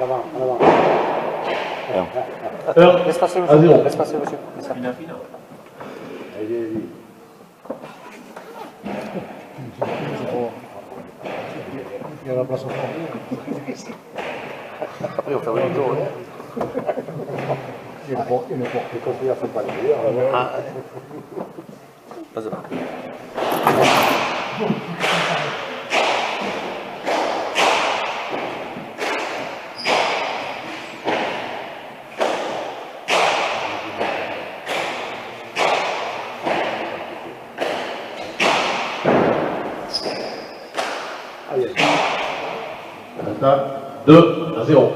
avant. Laisse passer monsieur. Laisse passer monsieur. Allez. Il y a la place au fond. Après on fait un tour. Il ne porte les à faire pas les Vas-y. Résultat 2-0.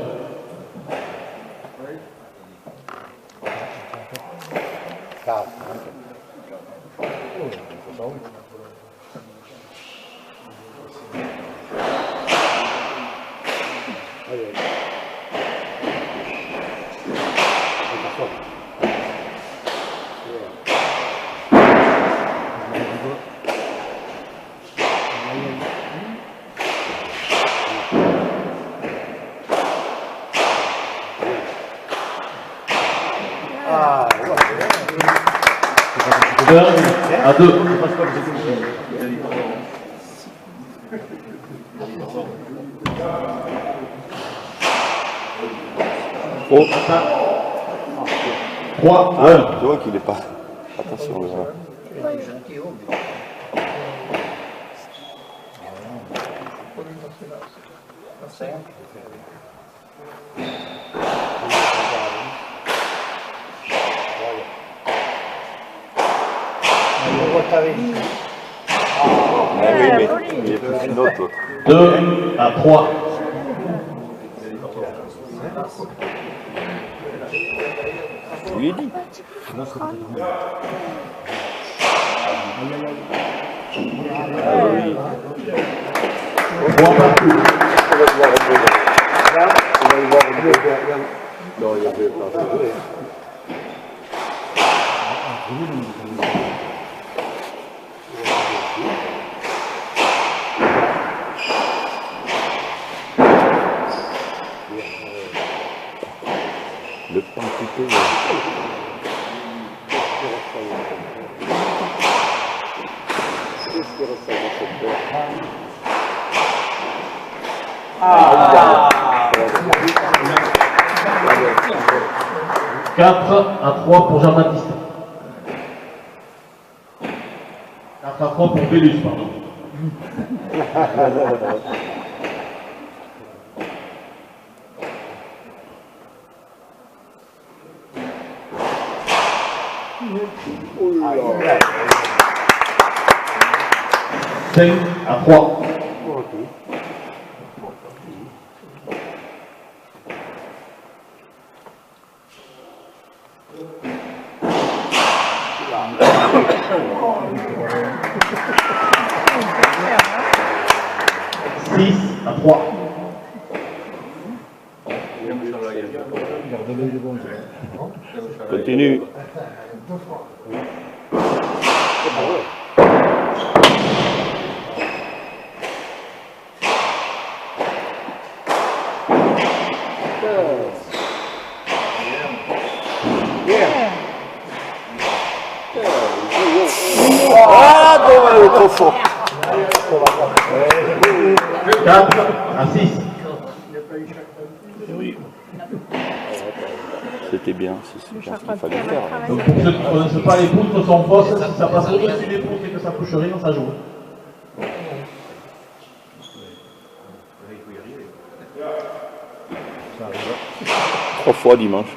À 2. Oh. 3 à 1. Tu vois qu'il est pas. Attention. Mais oui, mais il est plus une autre, l'autre. 2 à 3. Je lui ai dit. Ah oui. 3 partout. Non, il y avait pas de Le pain coupé. Ah. 4 à 3 pour Jean-Baptiste. 4 à 3 pour Bélus, pardon. Cinq à 3. À 3. Continue. Ah, dommage, trop fort. 4 à 6. Oui. C'était bien, c'est bien ce qu'il fallait faire. Donc pour ceux qui ne connaissent pas, les poutres sont fausses. Si ça passe au-dessus des poutres et que ça touche rien, ça joue. Trois fois dimanche.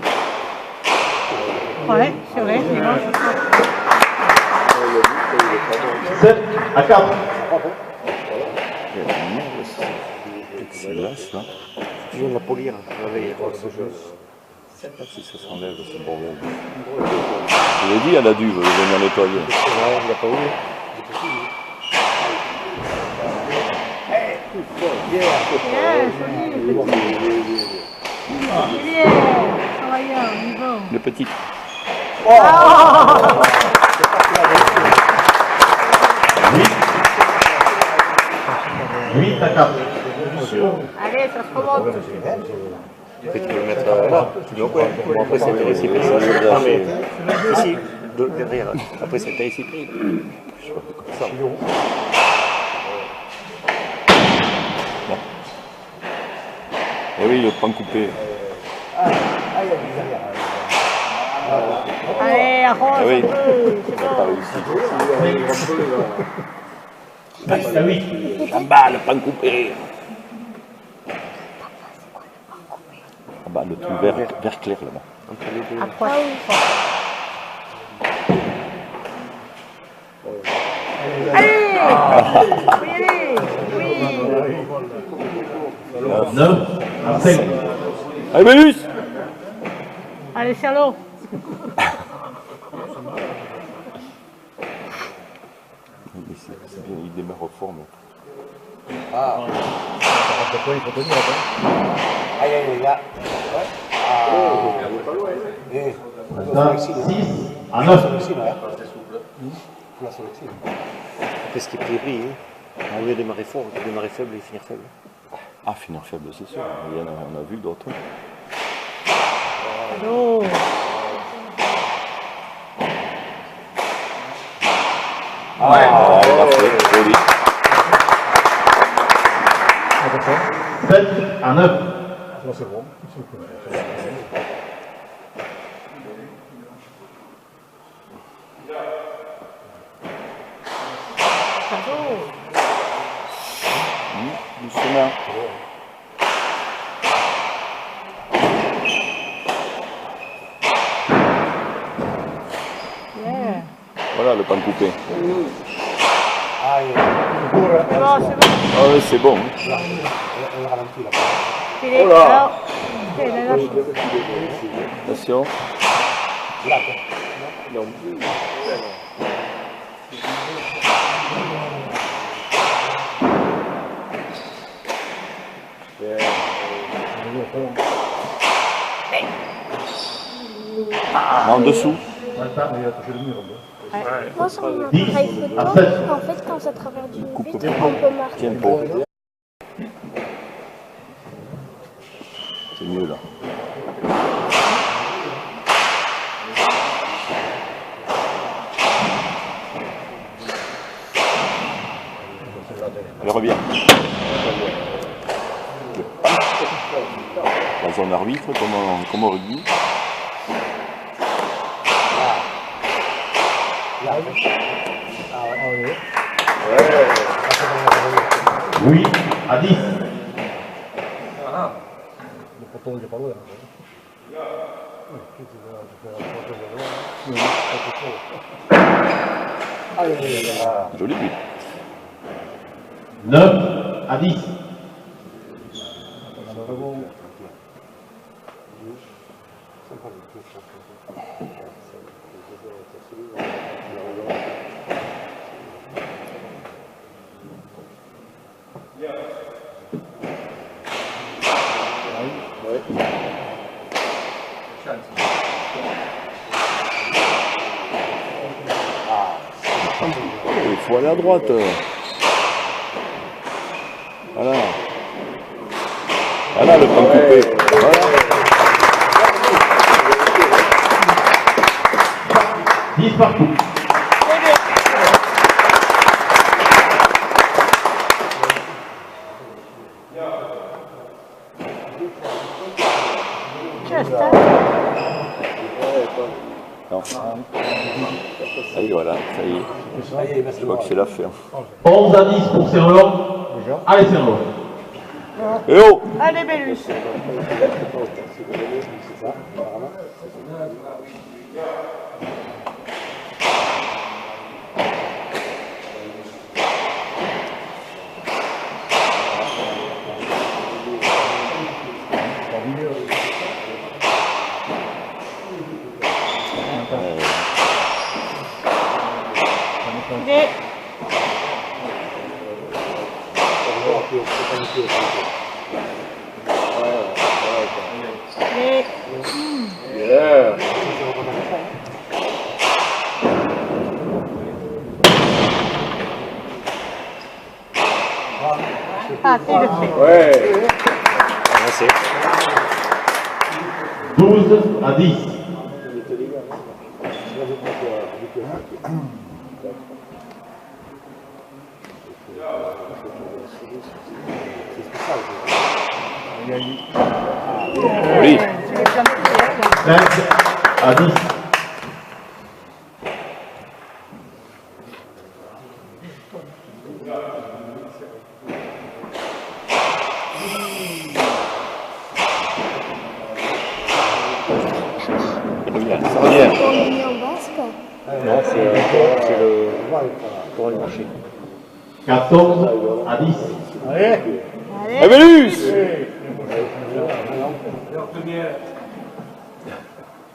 Ouais, c'est vrai, dimanche. 7 à 4. C'est là, ça. Tu viens de la polir. Je sais pas si ça s'enlève ce bordel. Je l'ai dit à la duve, je vais venir nettoyer. Ouais, il n'a pas oublié. Le petit. Oh 8 à 4. Allez, ça se remonte. Après, tu peux le mettre là. Donc, ouais. Bon, après, c'est ici pris. Non, mais ici, derrière. Après, c'était ici pris. Je sais pas comme ça. Eh oui, le pain coupé. Allez, arrose Ah oui. un peu. Il n'a pas réussi. Ah oui. En bas, le pain coupé. En bas, le truc vert clair là-bas. Entre les deux. Approche. Allez, oui. 9 à 5. Allez, Bélus! Allez, Charlot. C'est bien, il démarre fort, mais. De quoi il faut tenir après. Aïe, aïe, aïe, là. Maintenant, 6 à 9. Après, ce qui est pris, on veut démarrer fort, démarrer faible et finir faible. Ah, finir faible, c'est sûr. Il y en a, on a vu d'autres. Oh. Ah, parfait, joli. 7 à 9. Là, c'est bon. Doucement. Yeah. Voilà le pain coupé. Aïe, C'est bon, c'est bon. Ah oui, c'est bon. elle ralentit là. Il est alors. Il est là. Attention. En dessous. Il a touché le mur. Moi, sur mon 10 appareil à photo, 7. en fait, quand ça traverse du Coupe vitre, bien. on peut marquer. Tiens pas. C'est mieux là. Elle revient. La zone arbitre, comme au rugby. Oui à 10. Le poteau, il est pas loin. Joli but. 9 à 10. Il faut aller à droite. Voilà. Voilà le pain coupé. Voilà. 10 partout. Just Non. Ça y est, voilà, ça y est. Je crois que c'est la fin. 11 à 10 pour Serlon. Allez, Serlon. Eh oh! Allez, Bélus. Il est. Ah, c'est le fait. Avancé. 12 à 10. Oui. 5 à 10. Ça revient. On est mis en basque. Non, c'est le pour le marché. 14 à 10. Allez. Allez. Evelus.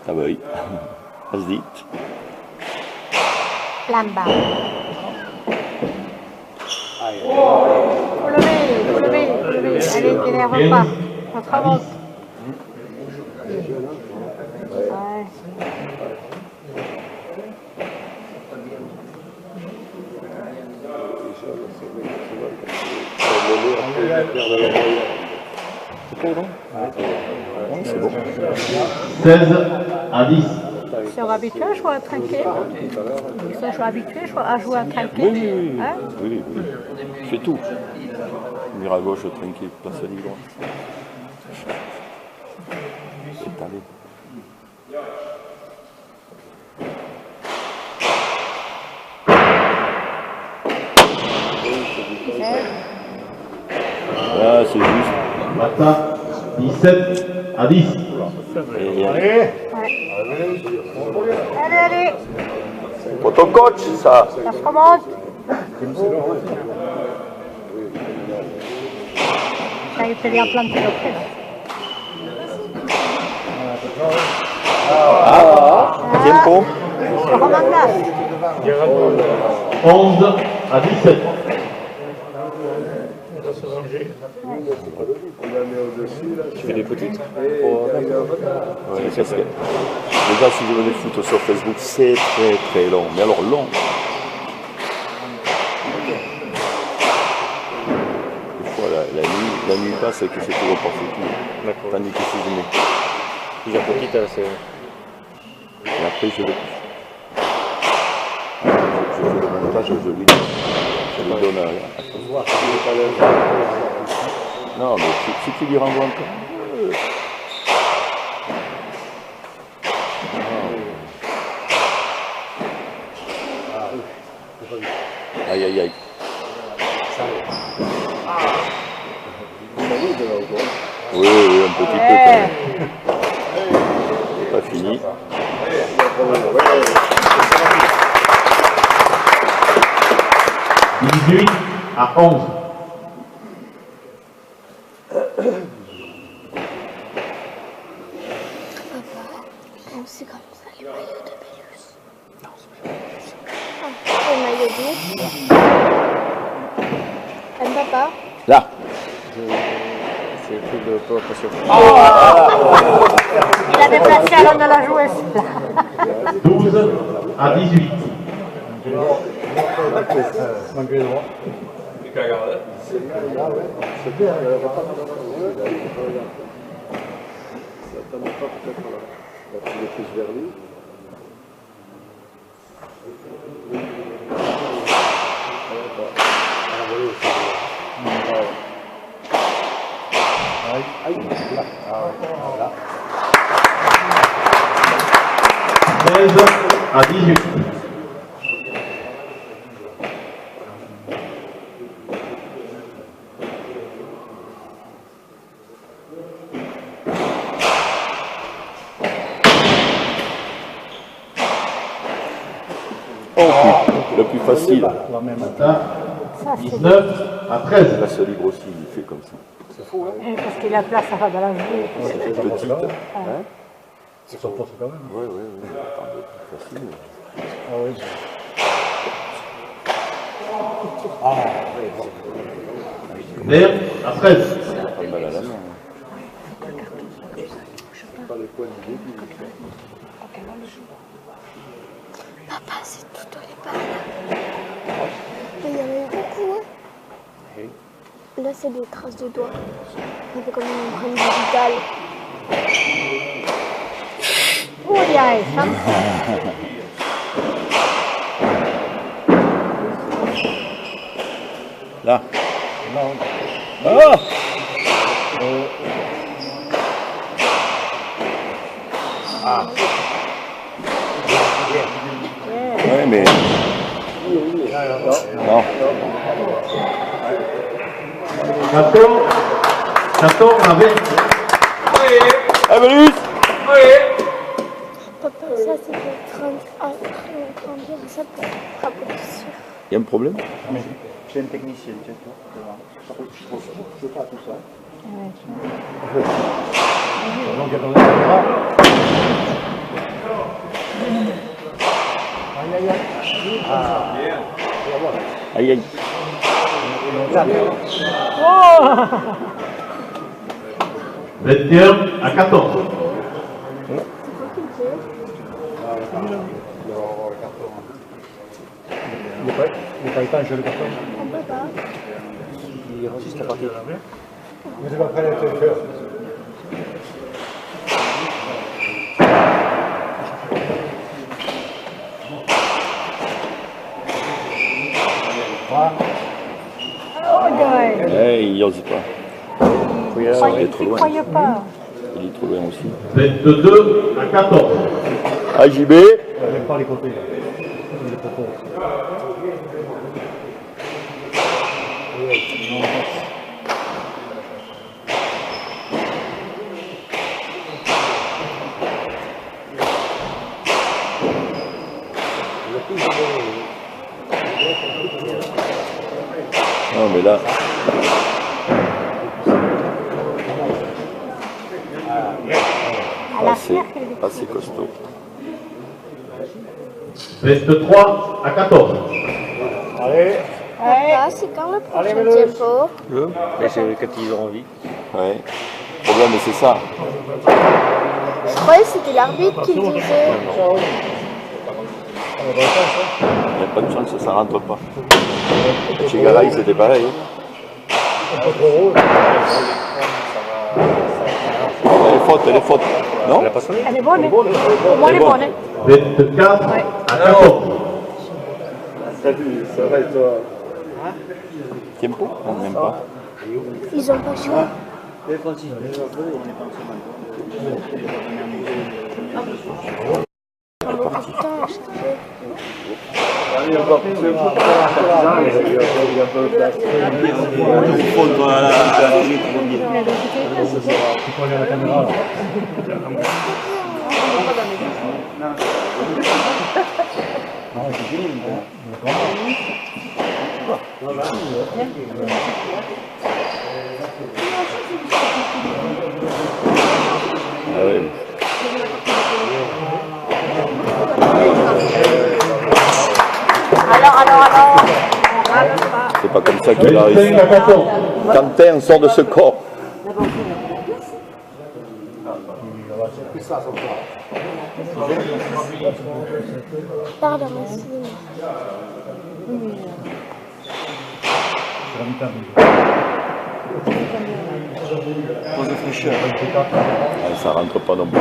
Ah bah oui. Ça se dit. Lamba. Faut lever, faut lever, faut lever. Allez, t'énerve pas. On se remonte. Ouais. C'est bon. 16 à 10. Ils sont habitués à jouer à trinquer. Ils sont habitués à jouer à trinquer. Oui, oui, oui. Hein? Oui, oui. Je fais tout. Mire à gauche, tranquille, place à libre. C'est allé. Ah, c'est juste. Matin, 17 à 10. Et, Allez. Allez, allez. pour ton coach, ça. Ça se remonte. Ça y est, t'es bien planté le pied. Tempo. Je remonte là. 11 à 17. Tu fais des petites. Ouais, parce que, les gars, si je venais foutre sur Facebook, c'est très très long. Mais alors long. Des fois, la nuit passe et que c'est toujours pas foutu. D'accord. Tandis que si je mets. Déjà petite, c'est. Et après, je le montage, je lui donne à non, mais si tu lui renvoies encore. Aïe, aïe, aïe. Oui, oui, un petit peu quand même. C'est pas fini. 18 à 11. C'est comme ça, les maillots de Bélus. Non, c'est le maillot bleu. Elle ne va pas. Là. C'est le truc de provocation. Il a déplacé avant de la jouer. 12 à 18. Malgré le droit. À 18. Oh, le plus facile. La même. Matin, 19 à 13. La seule libre aussi, il fait comme ça. Parce qu'il a place à faire de la jouer. Petite. C'est son poste quand même. Oui, oui, oui. Attendez, facile. Ah oui. D'air à 13. Pas le mal à la main. Papa, c'est tout dans les balles. Mais il y en a eu beaucoup, hein. Là, c'est des traces de doigts. On fait comme une empreinte digitale. พูดใหญ่ซ้ำ Là. Ah Ouais, mais. Non. Carton avec. Ah, Belus Papa, ça c'était 30 ça pour frapper dessus. Il y a un problème? J'ai une technicienne, tiens, toi. Je veux pas tout ça. Donc, il y a dans la caméra. Aïe, aïe, aïe. Aïe, aïe. Oh 21 à 14. Il n'est pas éteint, je le carton. On peut pas. Il enregistre la partie. Mais c'est pas prêt à être fait. Oh, Joël. Eh, il n'ose pas. Il est trop Tu loin. croyais pas. Il est trop loin aussi. 22 à 14. AJB. Il n'aime pas les côtés. Les propos. Non, mais là. Assez costaud. 23 à 14. Allez, Papa, c'est quand le prochain diapo? Mais c'est quand ils ont envie. Ouais. Le problème, c'est ça. Je croyais que c'était l'arbitre qui le disait. Il n'y a pas de chance, ça rentre pas. Chez Garaï, c'était pareil. Elle est faute. Non? Elle a pas sonné. Elle est bonne. Au moins, elle est bonne. 24 à 14. Tempo? On n'aime pas. Ils ont pas choix. Ils ont beaucoup de temps à chaque fois. tu peux aller à la caméra là. Non, c'est fini. Ah ouais. Alors. C'est pas comme ça qu'il 25 arrive. à 14. Quentin sort de ce corps. Pardon, merci. Pose de fraîcheur. Ah, ça rentre pas non plus.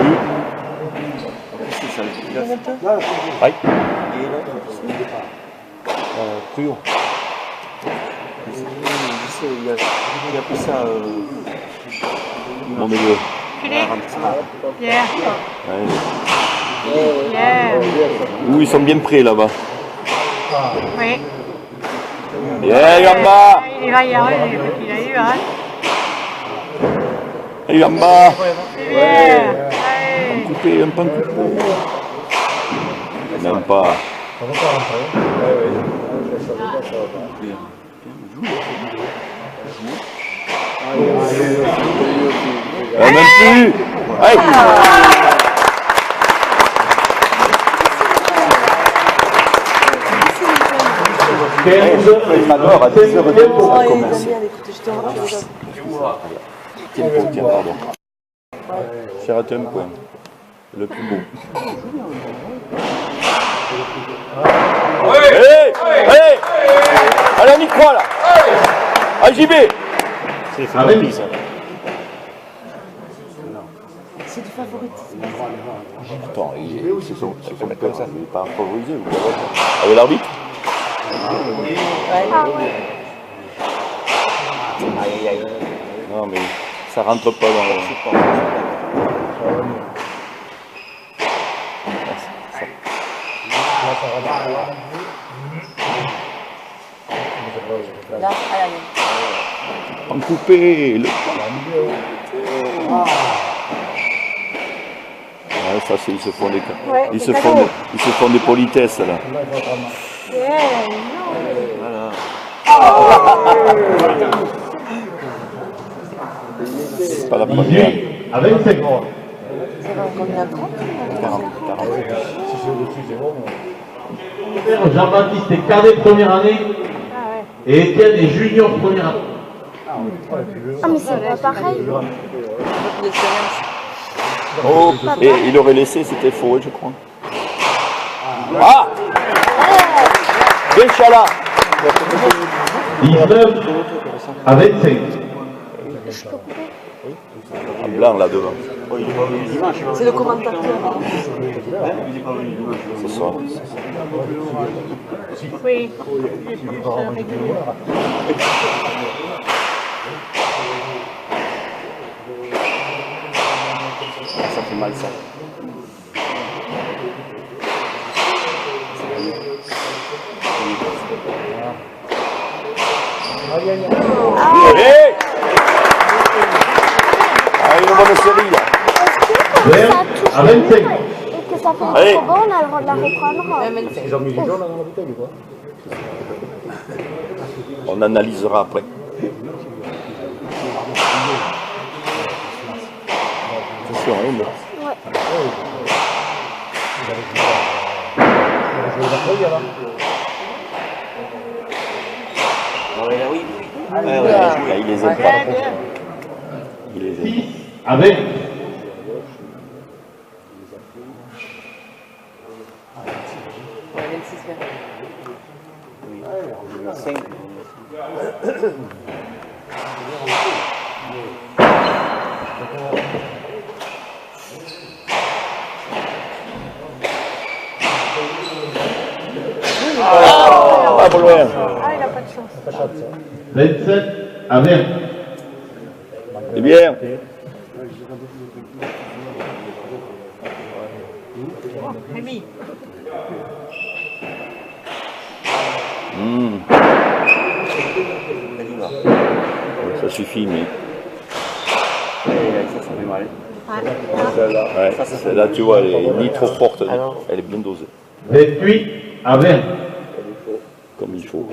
C'est ça. Aïe. Et là, plus haut. Il y a plus ça. Mon milieu. Yeah. Ouais. Yeah. Ouh, ils sont bien prêts là-bas. Oui. Yeah, Yamba. Il va y arriver. Il a eu, hein. Yamba. Yeah. Un coupé, un pan coupé. Même pas. Ça va pas rentrer. Même plus. Aïe. Alors, à 10h10, ça commence. Tiens, pardon. J'ai raté un point. Le plus beau. Hey, hey, allez, on y croit là. AJB. C'est fait ça. C'est du favori. Attends, c'est son comme ça, il n'est pas favorisé. Avec l'arbitre? Ah ouais. Non, mais ça rentre pas dans le. Là, à la ligne. En coupé, le. Ouais, ça c'est ils se font des Ouais, ils des se cadeaux. font ils se font des politesses là. Yeah, C'est pas la première. 18 à 25. Combien 30 Jean-Baptiste est cadet première année Ah ouais. et Étienne est junior première année. Ah, mais c'est pas pareil. Oh, et il aurait laissé, c'était faux, je crois. Ah! Béchala! 19 à 25. Je peux couper. En blanc là devant. C'est le commentateur. Ce soir. Oui, il est plus régulier. Ça fait mal ça. Allez! Ah, une bonne série là. Est-ce que quand ça touche à 25. et que ça fait Allez. trop bon, on a le droit de la reprendre? Ils ont mis du jaune dans la bouteille ou quoi? On analysera après. C'est sûr, hein, mais- Ouais. Ah, il les aime pas. Il les aime. 6 à 20. Ah, pas loin. Ah, il a pas de chance. 27 à 20. C'est bien. Rémi. Ça suffit, mais. ça fait mal. Ouais, celle-là, tu vois, elle est ni trop forte, elle est bien dosée. 28 à 20. Comme il faut.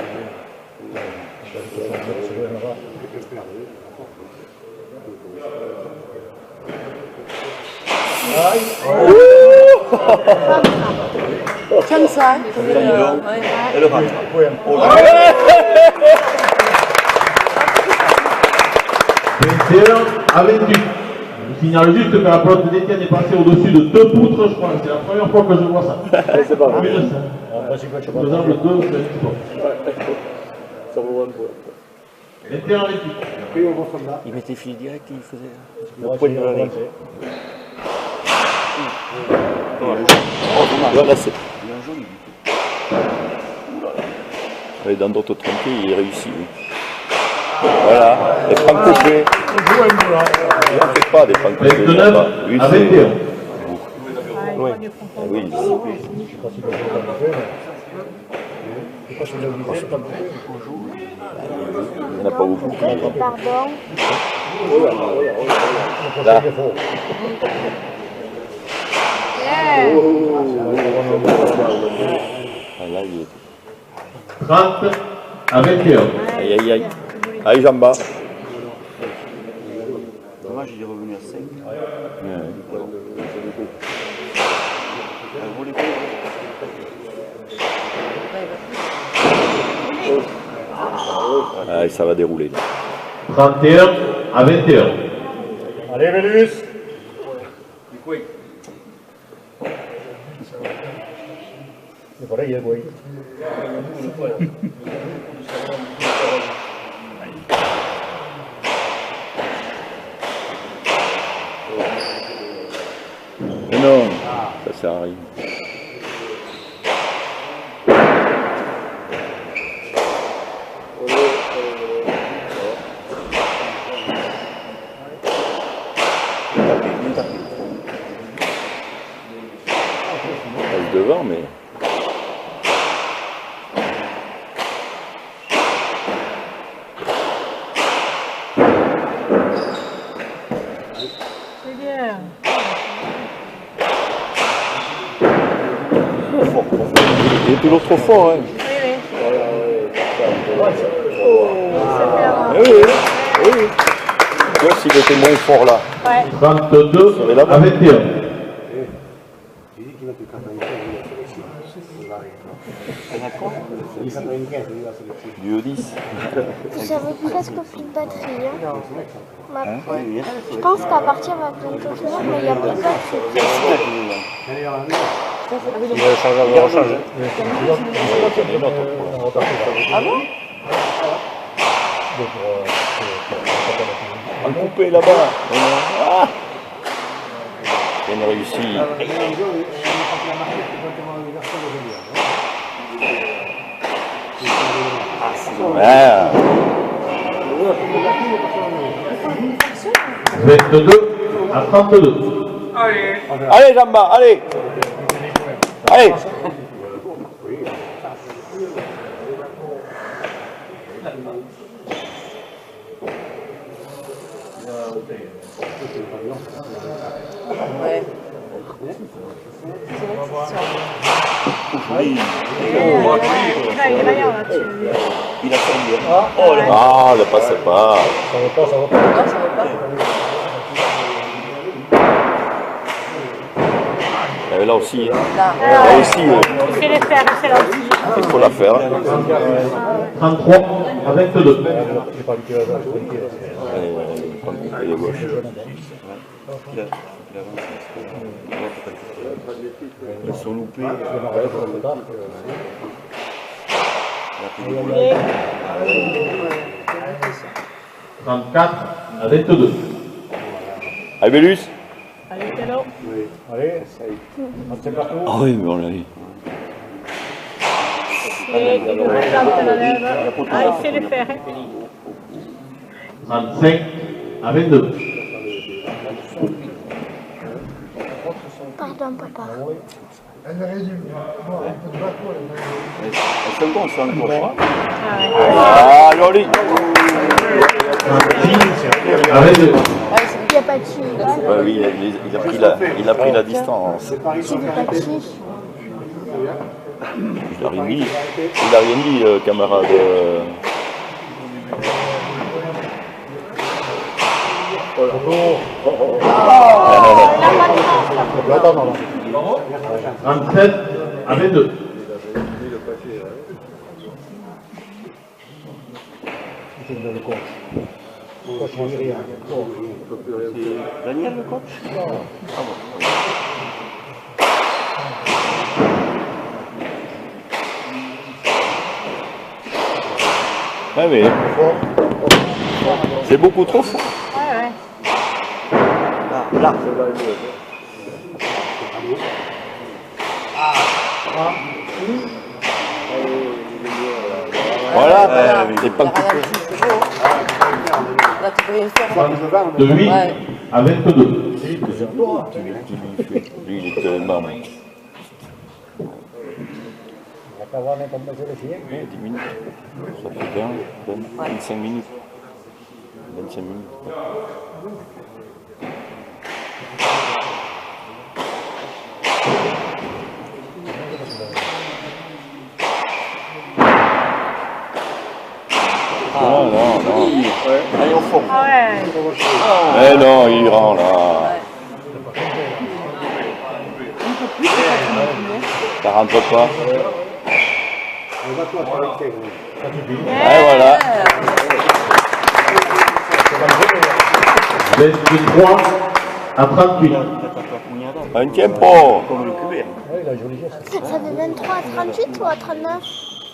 Comme ça. Et le rentre. Oh là. 21 à 28. Je signale juste que la pelote d'Étienne est passée au-dessus de 2 poutres, je crois. C'est la première fois que je vois ça. C'est pas Oui, vrai. je sais. Faisable 2, c'est export. Ça vaut un peu. 21 à 28. Puis on va comme là. Il mettait fil direct et il faisait On le poil de la nez. Voilà, c'est. Ouais, dans d'autres tronqués, il réussit. Oui. Voilà, les francs coupés. Il n'en fait pas des francs coupés. 29 Lui, à c'est. 21. Oui, oui. Il n'y en a pas beaucoup. Pardon. Là. Ah, là, il est. 30 à 21. Aïe, aïe, aïe. Aïe, Jamba. Dommage, il est revenu à 5. Ah, ça va dérouler. 31 à 21. Allez, Vélus. C'est pareil, oui. ça arrive. On reste devant, mais... C'est bien. Il est toujours trop fort, hein. Oui, oui. C'est bien. Oui, oui, oui. Tu vois, s'il était moins fort là. Ouais. 32 à 21. Du E10. J'avais presque plus de batterie. Hein. Je pense qu'à partir va bientôt finir, mais il n'y a plus de batterie. Il va changer avant recharge. Ah bon? Un coupé là-bas. Ah, bien réussi. Ah. 22 à 32. Allez, Jamba, allez. Allez. Ouais. Oui. Il va y avoir là-dessus. Il a fait bien. Oh là. Ah, le passe pas. Ça va pas, ça va pas. Non, ça va pas. Là aussi. Là. Là aussi. Il fait les faire, c'est là aussi. Il faut la faire. 33 à 22. J'ai pas habitué à ça, je vais dire. Allez, prendre le côté gauche. Ils sont loupés. 34 à 22. Allez, Bélus. Allez, Tello. Allez, c'est partout. Ah oui, mais on l'a dit. Et il nous replante la lèvre. Ah, il sait les faire. 35 à 22. Pardon, papa. Elles sont bons, ça, le gauche. Ah, Ah, joli. 36 à 22. Il n'y a pas de chi. Oui, il a pris la distance. Qui dit pas de chi? Il a rien dit, camarade. Attends, non, non. 37 à 22. C'est le coach. Le coach, il dit rien. Daniel, le coach? Ah mais c'est beaucoup trop fort. ouais, ouais. Là. Voilà, c'est pas coupé. Là, tu peux rien faire. De 8 à 22. Lui, il est tellement... On va pas voir n'importe quoi les filles. 10 minutes. Ça fait 25 minutes. 25 minutes. Non, non, non. Allez au fond. Ah ouais. Mais non, il rend là. Ça rentre pas. Et voilà. 23 à 38. Un tempo. Comme le cubé. Oui, il a un joli geste. Ça fait 23 à 38 ou à 39?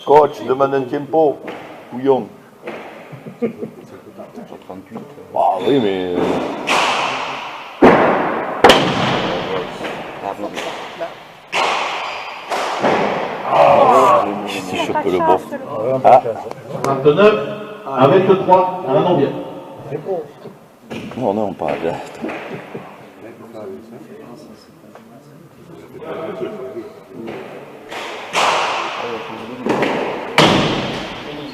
Coach, demande un tempo. Couillon. 38. Ah oui, mais... Ah, bon. la peu le chasse. bof. Ah, 29 à 23 à la Nambière. non, non, pas là.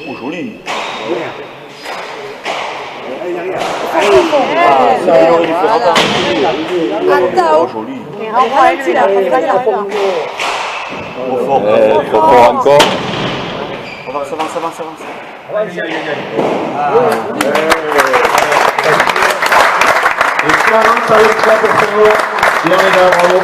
Oh, joli. Oh, joli. Et ralentis là, Trop fort. Trop fort encore. Avance, avance, avance, avance. Et 40 avec 3 pour Saint-Laurent. Et on est là, bravo.